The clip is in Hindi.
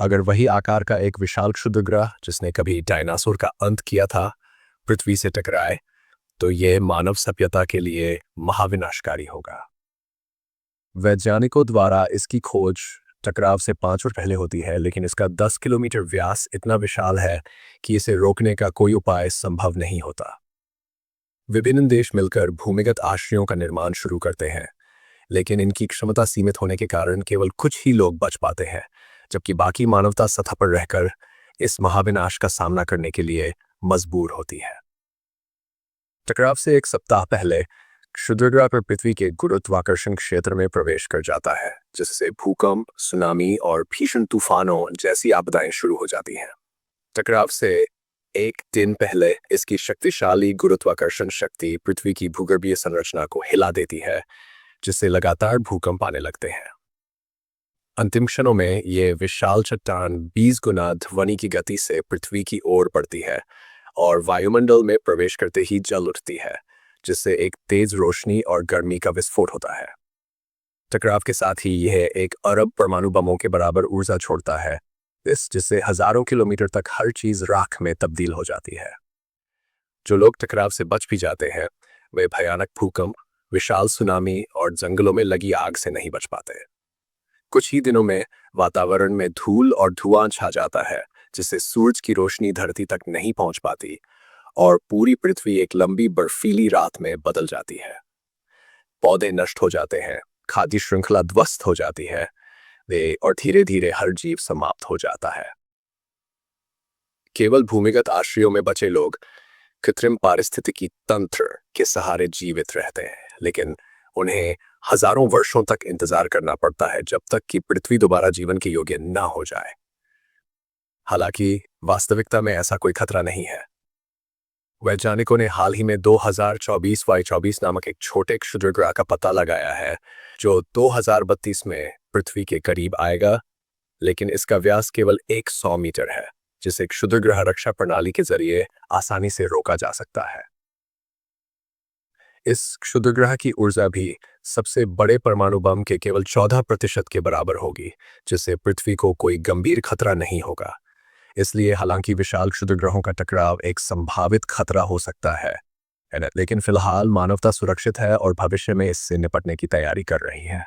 अगर वही आकार का एक विशाल क्षुद्रग्रह जिसने कभी डायनासोर का अंत किया था पृथ्वी से टकराए, तो यह मानव सभ्यता के लिए महाविनाशकारी होगा। वैज्ञानिकों द्वारा इसकी खोज टकराव से 5 वर्ष पहले होती है, लेकिन इसका 10 किलोमीटर व्यास इतना विशाल है कि इसे रोकने का कोई उपाय संभव नहीं होता। विभिन्न देश मिलकर भूमिगत आश्रयों का निर्माण शुरू करते हैं, लेकिन इनकी क्षमता सीमित होने के कारण केवल कुछ ही लोग बच पाते हैं, जबकि बाकी मानवता सतह पर रहकर इस महाविनाश का सामना करने के लिए मजबूर होती है। टकराव से एक सप्ताह पहले क्षुद्रग्रह पर पृथ्वी के गुरुत्वाकर्षण क्षेत्र में प्रवेश कर जाता है, जिससे भूकंप, सुनामी और भीषण तूफानों जैसी आपदाएं शुरू हो जाती हैं। टकराव से एक दिन पहले इसकी शक्तिशाली गुरुत्वाकर्षण शक्ति पृथ्वी की भूगर्भीय संरचना को हिला देती है, जिससे लगातार भूकंप आने लगते हैं। अंतिम क्षणों में ये विशाल चट्टान 20 गुना ध्वनि की गति से पृथ्वी की ओर बढ़ती है और वायुमंडल में प्रवेश करते ही जल उठती है, जिससे एक तेज रोशनी और गर्मी का विस्फोट होता है। टकराव के साथ ही यह 1 अरब परमाणु बमों के बराबर ऊर्जा छोड़ता है, जिससे हजारों किलोमीटर तक हर चीज राख में तब्दील हो जाती है। जो लोग टकराव से बच भी जाते हैं, वे भयानक भूकंप, विशाल सुनामी और जंगलों में लगी आग से नहीं बच पाते। कुछ ही दिनों में वातावरण में धूल और धुआं छा जाता है, जिससे सूरज की रोशनी धरती तक नहीं पहुंच पाती और पूरी पृथ्वी एक लंबी बर्फीली रात में बदल जाती है। पौधे नष्ट हो जाते हैं, खाद्य श्रृंखला ध्वस्त हो जाती है और धीरे धीरे हर जीव समाप्त हो जाता है। केवल भूमिगत आश्रयों में बचे लोग कृत्रिम पारिस्थितिकी तंत्र के सहारे जीवित रहते हैं, लेकिन उन्हें हजारों वर्षों तक इंतजार करना पड़ता है जब तक कि पृथ्वी दोबारा जीवन के योग्य न हो जाए। हालांकि वास्तविकता में ऐसा कोई खतरा नहीं है। वैज्ञानिकों ने हाल ही में 2024Y24 नामक एक छोटे क्षुद्रग्रह का पता लगाया है, जो 2032 में पृथ्वी के करीब आएगा, लेकिन इसका व्यास केवल 100 मीटर है, जिसे क्षुद्रग्रह रक्षा प्रणाली के जरिए आसानी से रोका जा सकता है। इस क्षुद्रग्रह की ऊर्जा भी सबसे बड़े परमाणु बम के केवल 14% के बराबर होगी, जिससे पृथ्वी को कोई गंभीर खतरा नहीं होगा। इसलिए हालांकि विशाल क्षुद्रग्रहों का टकराव एक संभावित खतरा हो सकता है, लेकिन फिलहाल मानवता सुरक्षित है और भविष्य में इससे निपटने की तैयारी कर रही है।